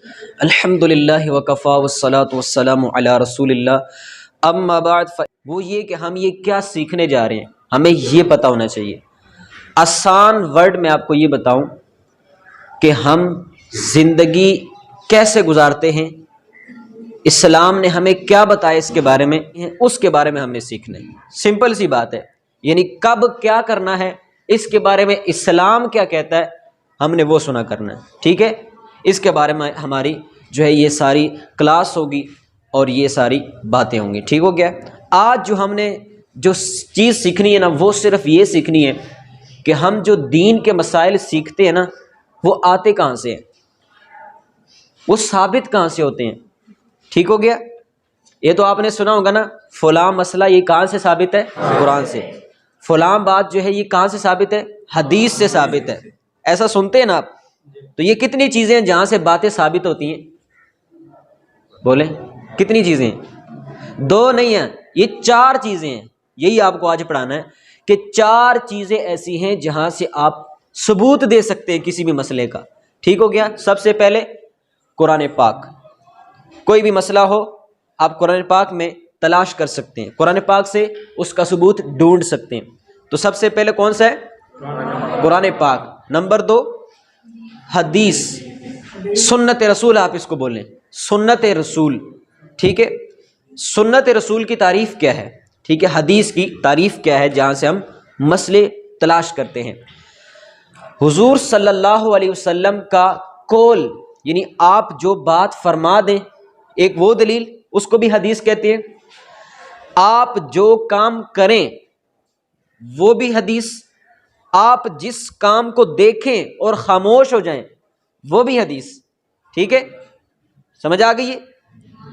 الحمدللہ وکفا والصلاۃ والسلام علی رسول اللہ اما بعد وہ یہ کہ ہم یہ کیا سیکھنے جا رہے ہیں ہمیں یہ پتہ ہونا چاہیے۔ آسان ورڈ میں آپ کو یہ بتاؤں کہ ہم زندگی کیسے گزارتے ہیں، اسلام نے ہمیں کیا بتایا اس کے بارے میں، اس کے بارے میں ہم نے سیکھنا ہے۔ سمپل سی بات ہے، یعنی کب کیا کرنا ہے اس کے بارے میں اسلام کیا کہتا ہے ہم نے وہ سنا کرنا ہے، ٹھیک ہے۔ اس کے بارے میں ہماری جو ہے یہ ساری کلاس ہوگی اور یہ ساری باتیں ہوں گی، ٹھیک ہو گیا۔ آج جو ہم نے جو چیز سیکھنی ہے نا وہ صرف یہ سیکھنی ہے کہ ہم جو دین کے مسائل سیکھتے ہیں نا وہ آتے کہاں سے ہیں، وہ ثابت کہاں سے ہوتے ہیں، ٹھیک ہو گیا۔ یہ تو آپ نے سنا ہوگا نا، فلاں مسئلہ یہ کہاں سے ثابت ہے، قرآن سے۔ فلاں بات جو ہے یہ کہاں سے ثابت ہے، حدیث سے ثابت ہے۔ ایسا سنتے ہیں نا آپ، تو یہ کتنی چیزیں ہیں جہاں سے باتیں ثابت ہوتی ہیں، بولیں کتنی چیزیں ہیں؟ دو نہیں ہیں، یہ 4 چیزیں ہیں۔ یہی آپ کو آج پڑھانا ہے کہ 4 چیزیں ایسی ہیں جہاں سے آپ ثبوت دے سکتے ہیں کسی بھی مسئلے کا، ٹھیک ہو گیا۔ سب سے پہلے قرآن پاک، کوئی بھی مسئلہ ہو آپ قرآن پاک میں تلاش کر سکتے ہیں، قرآن پاک سے اس کا ثبوت ڈھونڈ سکتے ہیں۔ تو سب سے پہلے کون سا ہے؟ قرآن پاک۔ نمبر 2 حدیث، سنت رسول، آپ اس کو بولیں سنت رسول، ٹھیک ہے۔ سنت رسول کی تعریف کیا ہے، ٹھیک ہے، حدیث کی تعریف کیا ہے جہاں سے ہم مسئلے تلاش کرتے ہیں۔ حضور صلی اللہ علیہ وسلم کا قول، یعنی آپ جو بات فرما دیں ایک وہ دلیل، اس کو بھی حدیث کہتے ہیں۔ آپ جو کام کریں وہ بھی حدیث، آپ جس کام کو دیکھیں اور خاموش ہو جائیں وہ بھی حدیث، ٹھیک ہے، سمجھ آ گئی ہے۔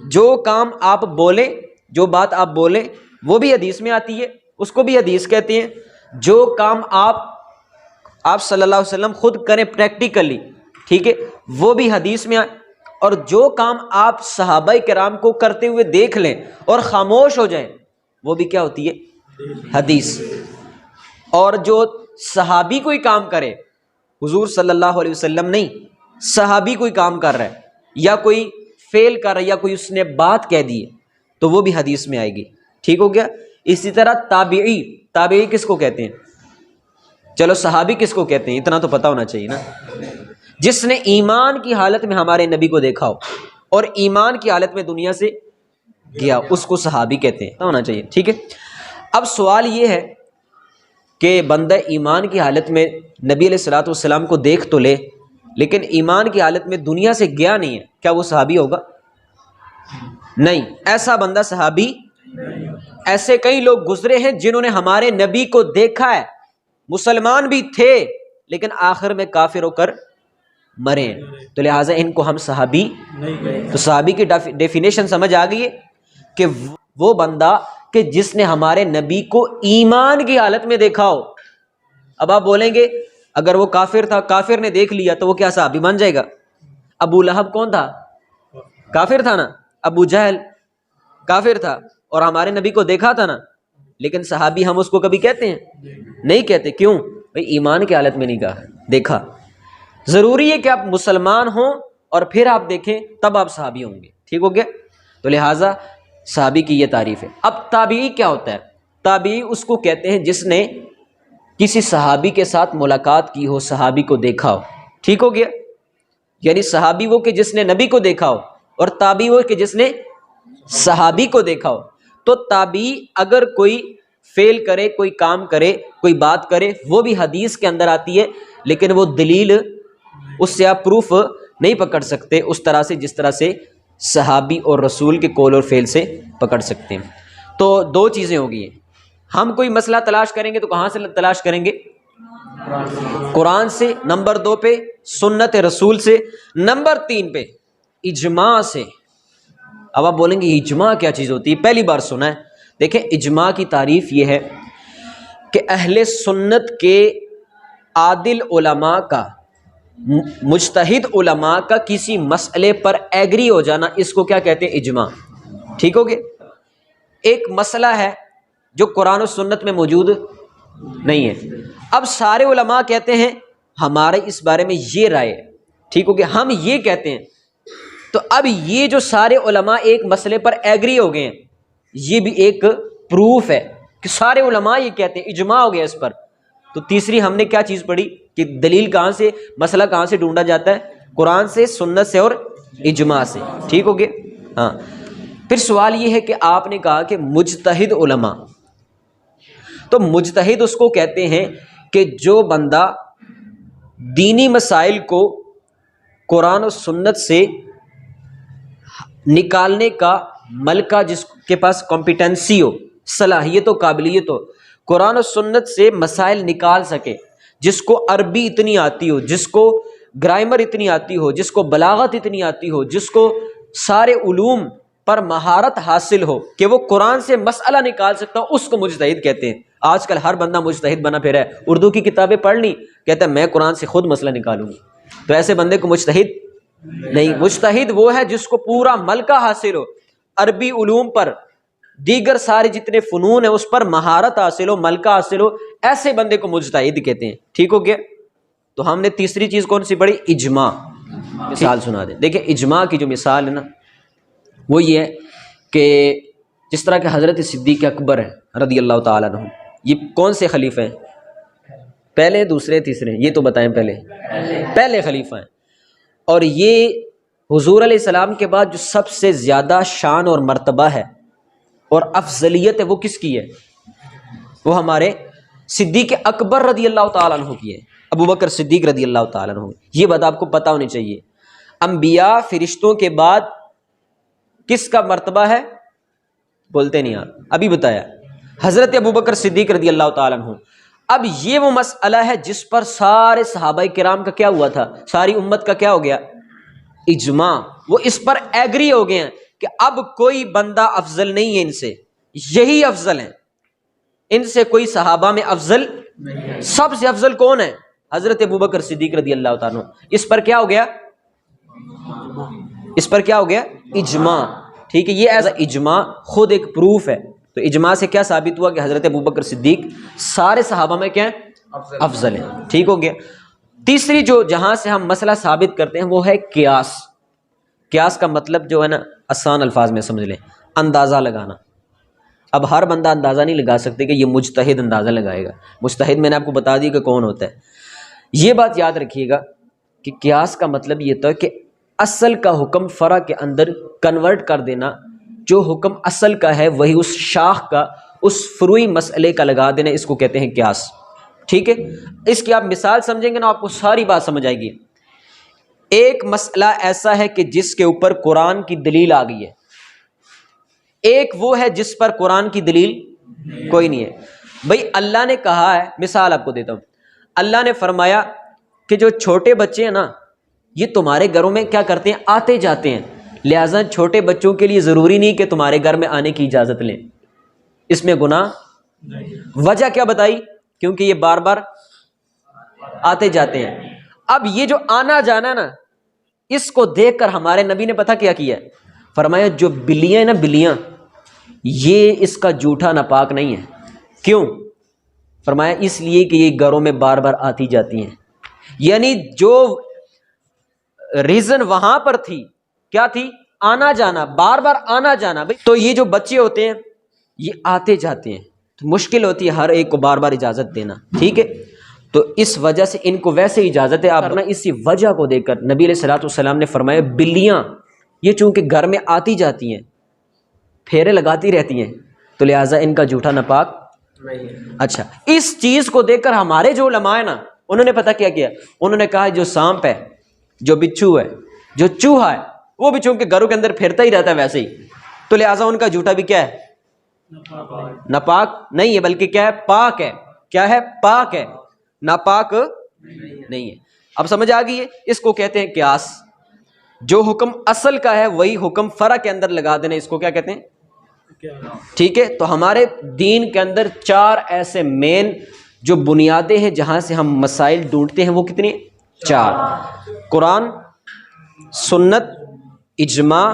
جو کام آپ بولیں، جو بات آپ بولیں وہ بھی حدیث میں آتی ہے، اس کو بھی حدیث کہتے ہیں۔ جو کام آپ صلی اللہ علیہ وسلم خود کریں پریکٹیکلی، ٹھیک ہے، وہ بھی حدیث میں آئے۔ اور جو کام آپ صحابہ کرام کو کرتے ہوئے دیکھ لیں اور خاموش ہو جائیں وہ بھی کیا ہوتی ہے، حدیث۔ اور جو صحابی کوئی کام کرے، حضور صلی اللہ علیہ وسلم نہیں، صحابی کوئی کام کر رہا ہے یا کوئی فیل کر رہا ہے یا کوئی اس نے بات کہہ دی ہے تو وہ بھی حدیث میں آئے گی، ٹھیک ہو گیا۔ اسی طرح تابعی، تابعی کس کو کہتے ہیں؟ چلو صحابی کس کو کہتے ہیں اتنا تو پتہ ہونا چاہیے نا۔ جس نے ایمان کی حالت میں ہمارے نبی کو دیکھا ہو اور ایمان کی حالت میں دنیا سے گیا، اس کو صحابی کہتے ہیں، ہونا چاہیے، ٹھیک ہے۔ اب سوال یہ ہے کہ بندہ ایمان کی حالت میں نبی علیہ الصلوۃ والسلام کو دیکھ تو لے لیکن ایمان کی حالت میں دنیا سے گیا نہیں ہے، کیا وہ صحابی ہوگا؟ نہیں، ایسا بندہ صحابی۔ ایسے کئی لوگ گزرے ہیں جنہوں نے ہمارے نبی کو دیکھا ہے، مسلمان بھی تھے لیکن آخر میں کافر ہو کر مرے ہیں، تو لہٰذا ان کو ہم صحابی نہیں۔ تو صحابی کی ڈیفینیشن سمجھ آ گئی ہے کہ وہ بندہ کہ جس نے ہمارے نبی کو ایمان کی حالت میں دیکھا ہو۔ اب آپ بولیں گے اگر وہ کافر تھا، کافر نے دیکھ لیا تو وہ کیا صحابی بن جائے گا؟ ابو لہب کون تھا؟ کافر تھا نا۔ ابو جہل کافر تھا اور ہمارے نبی کو دیکھا تھا نا، لیکن صحابی ہم اس کو کبھی کہتے ہیں؟ نہیں کہتے۔ کیوں؟ بھئی ایمان کی حالت میں نہیں کہا، دیکھا۔ ضروری ہے کہ آپ مسلمان ہوں اور پھر آپ دیکھیں تب آپ صحابی ہوں گے، ٹھیک ہو گیا۔ تو لہٰذا صحابی کی یہ تعریف ہے۔ اب تابعی کیا ہوتا ہے؟ تابعی اس کو کہتے ہیں جس نے کسی صحابی کے ساتھ ملاقات کی ہو، صحابی کو دیکھا ہو، ٹھیک ہو گیا۔ یعنی صحابی وہ کہ جس نے نبی کو دیکھا ہو اور تابعی وہ کہ جس نے صحابی کو دیکھا ہو۔ تو تابعی اگر کوئی فیل کرے، کوئی کام کرے، کوئی بات کرے، وہ بھی حدیث کے اندر آتی ہے لیکن وہ دلیل اس سے آپ پروف نہیں پکڑ سکتے اس طرح سے جس طرح سے صحابی اور رسول کے قول اور فعل سے پکڑ سکتے ہیں۔ تو 2 چیزیں ہو گئی ہیں، ہم کوئی مسئلہ تلاش کریں گے تو کہاں سے تلاش کریں گے؟ قرآن سے۔ نمبر 2 پہ سنت رسول سے۔ نمبر 3 پہ اجماع سے۔ اب آپ بولیں گے اجماع کیا چیز ہوتی ہے؟ پہلی بار سنا ہے۔ دیکھیں اجماع کی تعریف یہ ہے کہ اہل سنت کے عادل علماء کا، مجتہد علماء کا کسی مسئلے پر ایگری ہو جانا، اس کو کیا کہتے ہیں؟ اجماع، ٹھیک ہو گیا۔ ایک مسئلہ ہے جو قرآن و سنت میں موجود نہیں ہے، اب سارے علماء کہتے ہیں ہمارے اس بارے میں یہ رائے ہے، ٹھیک ہو گیا۔ ہم یہ کہتے ہیں تو اب یہ جو سارے علماء ایک مسئلے پر ایگری ہو گئے ہیں، یہ بھی ایک پروف ہے کہ سارے علماء یہ کہتے ہیں، اجماع ہو گیا اس پر۔ تو تیسری ہم نے کیا چیز پڑھی کہ دلیل کہاں سے، مسئلہ کہاں سے ڈھونڈا جاتا ہے؟ قرآن سے، سنت سے اور اجماع سے۔ ٹھیک ہو گیا؟ ہاں۔ پھر سوال یہ ہے کہ آپ نے کہا کہ مجتہد علماء، تو مجتہد اس کو کہتے ہیں کہ جو بندہ دینی مسائل کو قرآن و سنت سے نکالنے کا ملکہ، جس کے پاس کمپیٹنسی ہو، صلاحیت و قابلیت ہو، قرآن و سنت سے مسائل نکال سکے، جس کو عربی اتنی آتی ہو، جس کو گرامر اتنی آتی ہو، جس کو بلاغت اتنی آتی ہو، جس کو سارے علوم پر مہارت حاصل ہو کہ وہ قرآن سے مسئلہ نکال سکتا ہو، اس کو مجتہد کہتے ہیں۔ آج کل ہر بندہ مجتہد بنا پھرا ہے، اردو کی کتابیں پڑھ لی، کہتا ہے میں قرآن سے خود مسئلہ نکالوں گا، تو ایسے بندے کو مجتہد نہیں۔ مجتہد وہ ہے جس کو پورا ملکہ حاصل ہو، عربی علوم پر، دیگر سارے جتنے فنون ہیں اس پر مہارت حاصل ہو، ملکہ حاصل ہو، ایسے بندے کو مجتہد کہتے ہیں۔ ٹھیک ہو گیا؟ تو ہم نے تیسری چیز کون سی پڑھی؟ اجماع۔ مثال سنا دیں، دیکھیں اجماع کی جو مثال ہے نا وہ یہ ہے کہ جس طرح کہ حضرت صدیق اکبر ہے رضی اللہ تعالیٰ عنہ، یہ کون سے خلیفہ ہیں؟ پہلے، دوسرے، تیسرے؟ یہ تو بتائیں۔ پہلے خلیفہ ہیں، اور یہ حضور علیہ السلام کے بعد جو سب سے زیادہ شان اور مرتبہ ہے اور افضلیت ہے وہ کس کی ہے؟ وہ ہمارے صدیق اکبر رضی اللہ تعالیٰ عنہ کی ہے، ابو بکر صدیق رضی اللہ تعالیٰ عنہ۔ یہ بات آپ کو پتہ ہونی چاہیے۔ انبیاء، فرشتوں کے بعد کس کا مرتبہ ہے؟ بولتے نہیں آپ، ابھی بتایا، حضرت ابو بکر صدیق رضی اللہ تعالیٰ عنہ۔ اب یہ وہ مسئلہ ہے جس پر سارے صحابہ کرام کا کیا ہوا تھا، ساری امت کا کیا ہو گیا؟ اجماع۔ وہ اس پر ایگری ہو گئے ہیں کہ اب کوئی بندہ افضل نہیں ہے ان سے، یہی افضل ہیں، ان سے کوئی صحابہ میں افضل نہیں۔ سب سے افضل کون ہے؟ حضرت ابو بکر صدیق رضی اللہ تعالیٰ عنہ۔ اس پر کیا ہو گیا؟ اس پر کیا ہو گیا؟ اجماع۔ ٹھیک ہے؟ یہ ایسا اجماع خود ایک پروف ہے۔ تو اجماع سے کیا ثابت ہوا کہ حضرت ابو بکر صدیق سارے صحابہ میں کیا ہیں؟ افضل ہیں۔ ٹھیک ہو گیا؟ تیسری جو جہاں سے ہم مسئلہ ثابت کرتے ہیں وہ ہے قیاس۔ قیاس کا مطلب جو ہے نا، آسان الفاظ میں سمجھ لیں، اندازہ لگانا۔ اب ہر بندہ اندازہ نہیں لگا سکتے کہ یہ مجتہد اندازہ لگائے گا۔ مجتہد میں نے آپ کو بتا دی کہ کون ہوتا ہے۔ یہ بات یاد رکھیے گا کہ قیاس کا مطلب یہ ہوتا ہے کہ اصل کا حکم فرع کے اندر کنورٹ کر دینا، جو حکم اصل کا ہے وہی اس شاخ کا، اس فروعی مسئلے کا لگا دینا، اس کو کہتے ہیں قیاس۔ ٹھیک ہے؟ اس کی آپ مثال سمجھیں گے نا آپ کو ساری بات سمجھ آئے گی۔ ایک مسئلہ ایسا ہے کہ جس کے اوپر قرآن کی دلیل آ گئی ہے، ایک وہ ہے جس پر قرآن کی دلیل کوئی نہیں ہے۔ بھئی اللہ نے کہا ہے، مثال آپ کو دیتا ہوں، اللہ نے فرمایا کہ جو چھوٹے بچے ہیں نا یہ تمہارے گھروں میں کیا کرتے ہیں؟ آتے جاتے ہیں، لہٰذا چھوٹے بچوں کے لیے ضروری نہیں کہ تمہارے گھر میں آنے کی اجازت لیں، اس میں گناہ نہیں۔ وجہ کیا بتائی؟ کیونکہ یہ بار بار آتے جاتے ہیں۔ اب یہ جو آنا جانا نا، اس کو دیکھ کر ہمارے نبی نے پتہ کیا کیا ہے؟ فرمایا جو بلیاں نا، بلیاں، یہ اس کا جھوٹا ناپاک نہیں ہے۔ کیوں؟ فرمایا اس لیے کہ یہ گھروں میں بار بار آتی جاتی ہیں، یعنی جو ریزن وہاں پر تھی، کیا تھی؟ آنا جانا، بار بار آنا جانا۔ تو یہ جو بچے ہوتے ہیں یہ آتے جاتے ہیں، تو مشکل ہوتی ہے ہر ایک کو بار بار اجازت دینا۔ ٹھیک ہے؟ تو اس وجہ سے ان کو ویسے اجازت ہے آپ نا، اسی وجہ کو دیکھ کر نبی علیہ الصلوۃ والسلام نے فرمایا بلیاں یہ چونکہ گھر میں آتی جاتی ہیں، پھیرے لگاتی رہتی ہیں، تو لہٰذا ان کا جھوٹا ناپاک نہیں۔ اچھا، اس چیز کو دیکھ کر ہمارے جو علماء ہیں نا، انہوں نے پتہ کیا کیا؟ انہوں نے کہا جو سانپ ہے، جو بچھو ہے، جو چوہا ہے، وہ بھی چونکہ گھروں کے اندر پھرتا ہی رہتا ہے ویسے ہی، تو لہٰذا ان کا جھوٹا بھی کیا ہے؟ ناپاک نہیں ہے، بلکہ کیا ہے؟ پاک ہے۔ کیا ہے؟ پاک ہے، ناپاک نہیں ہے۔ اب سمجھ آ گئی ہے؟ اس کو کہتے ہیں قیاس۔ جو حکم اصل کا ہے وہی حکم فرع کے اندر لگا دینا، اس کو کیا کہتے ہیں؟ ٹھیک ہے؟ تو ہمارے دین کے اندر چار ایسے مین جو بنیادیں ہیں جہاں سے ہم مسائل ڈھونڈتے ہیں، وہ کتنی؟ چار: قرآن، سنت، اجماع،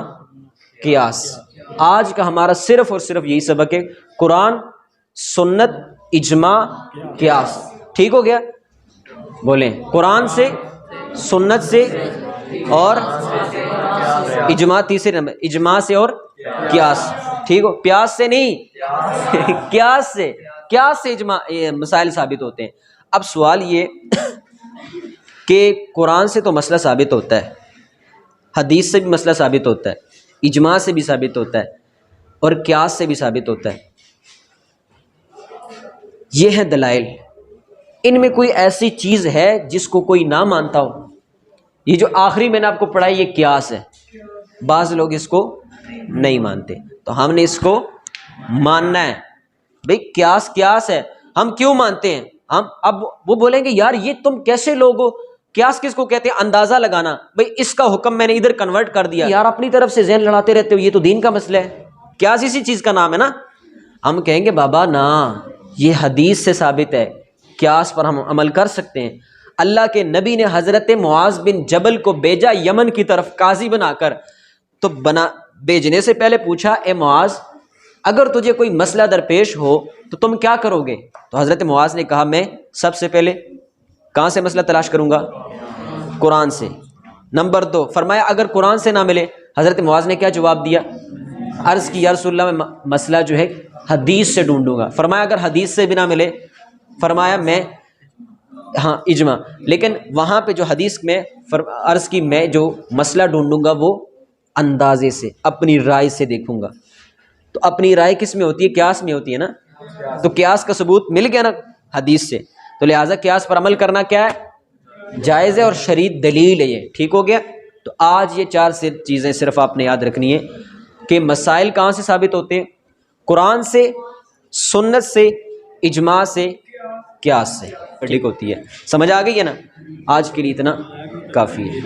قیاس۔ آج کا ہمارا صرف اور صرف یہی سبق ہے، قرآن، سنت، اجماع، قیاس۔ ٹھیک ہو گیا؟ بولیں قرآن سے، سنت سے اور اجماع تیسرے نمبر، اجماع سے اور قیاس، ٹھیک ہو، پیاس سے نہیں قیاس سے، قیاس سے اجماع مسائل ثابت ہوتے ہیں۔ اب سوال یہ کہ قرآن سے تو مسئلہ ثابت ہوتا ہے، حدیث سے بھی مسئلہ ثابت ہوتا ہے، اجماع سے بھی ثابت ہوتا ہے اور قیاس سے بھی ثابت ہوتا ہے، یہ ہیں دلائل۔ ان میں کوئی ایسی چیز ہے جس کو کوئی نہ مانتا ہو؟ یہ جو آخری میں نے آپ کو پڑھا یہ قیاس ہے، بعض لوگ اس کو نہیں مانتے، تو ہم نے اس کو ماننا ہے۔ بھئی قیاس قیاس ہے، ہم کیوں مانتے ہیں؟ ہم اب وہ بولیں گے یار یہ تم کیسے لوگ ہو، قیاس کس کو کہتے ہیں؟ اندازہ لگانا، بھئی اس کا حکم میں نے ادھر کنورٹ کر دیا، یار اپنی طرف سے ذہن لڑاتے رہتے ہو، یہ تو دین کا مسئلہ ہے، قیاس اسی چیز کا نام ہے نا۔ ہم کہیں گے بابا نا، یہ حدیث سے ثابت ہے، قیاس پر ہم عمل کر سکتے ہیں۔ اللہ کے نبی نے حضرت معاذ بن جبل کو بھیجا یمن کی طرف قاضی بنا کر، تو بھیجنے سے پہلے پوچھا اے معاذ اگر تجھے کوئی مسئلہ درپیش ہو تو تم کیا کرو گے؟ تو حضرت معاذ نے کہا میں سب سے پہلے کہاں سے مسئلہ تلاش کروں گا؟ قرآن سے۔ نمبر 2 فرمایا اگر قرآن سے نہ ملے، حضرت معاذ نے کیا جواب دیا؟ عرض کی یا رسول اللہ میں مسئلہ جو ہے حدیث سے ڈھونڈوں گا۔ فرمایا اگر حدیث سے بھی نہ ملے، فرمایا میں ہاں اجماع، لیکن وہاں پہ جو حدیث میں عرض کی میں جو مسئلہ ڈھونڈوں گا وہ اندازے سے، اپنی رائے سے دیکھوں گا۔ تو اپنی رائے کس میں ہوتی ہے؟ قیاس میں ہوتی ہے نا، تو قیاس کا ثبوت مل گیا نا حدیث سے، تو لہٰذا قیاس پر عمل کرنا کیا ہے؟ جائز ہے اور شرعی دلیل ہے یہ، ٹھیک ہو گیا۔ تو آج یہ 4 چیزیں صرف آپ نے یاد رکھنی ہے کہ مسائل کہاں سے ثابت ہوتے ہیں؟ قرآن سے، سنت سے، اجماع سے، قیاس سے، ٹھیک ہوتی ہے۔ سمجھ آ گئی ہے نا؟ آج کے لیے اتنا کافی ہے۔